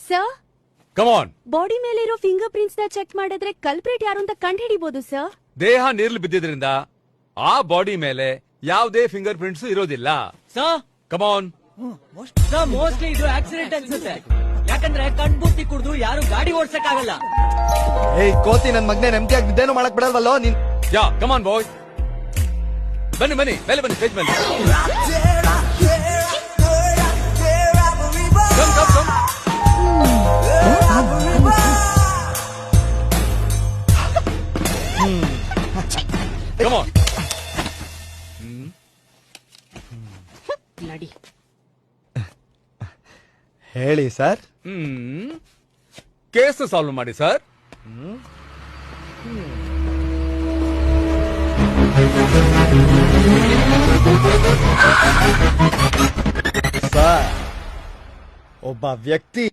Sir, come on. Body ಮೇಲಿರೋ finger prints ನ check ಮಾಡಿದ್ರೆ ಕಲ್ಪ್ರೇಟ್ ಯಾರು ಅಂತ ಕಂಡು ಹಿಡಿಬಹುದು ಸರ್. ದೇಹ ನೀರ್ಲು ಬಿದ್ದಿದ್ರಿಂದ ಆ ಬಾಡಿ ಮೇಲೆ ಯಾವುದೇ ಫಿಂಗರ್ ಪ್ರಿಂಟ್ಸ್ ಇರೋದಿಲ್ಲ. Sir, come on. Sir, mostly ಇದು ಆಕ್ಸಿಡೆಂಟ್ ಅನ್ಸುತ್ತೆ. ಯಾಕಂದ್ರೆ ಕಣ್ಬುತ್ತಿ ಕುಡ್ದು ಯಾರು ಗಾಡಿ ಓಡ್ಸಕ್ಕಾಗಲ್ಲ. ಏಯ್ ಕೋತಿ, ನನ್ ಮಗ್ನೆ ನೆಮ್ಮದಿಯಾಗಿ ನಿದ್ದೇನು ಮಾಡಕ್ ಬಿಡಲ್ವಲ್ಲೋ ನೀನ್. ಯಾ, ಕಮ್ ಆನ್ ಬಾಯ್. ಬನ್ನಿ ಬನ್ನಿ, ಮೇಲೆ ಬನ್ನಿ, ಸ್ಟೇಜ್ ಮೇಲೆ. Come come come. Come on. ನಡಿ. ಹೇಳಿ ಸರ್. ಕೇಸ್ ಸಾಲ್ವ್ ಮಾಡಿ ಸರ್. ಸರ್, ಒಬ್ಬ ವ್ಯಕ್ತಿ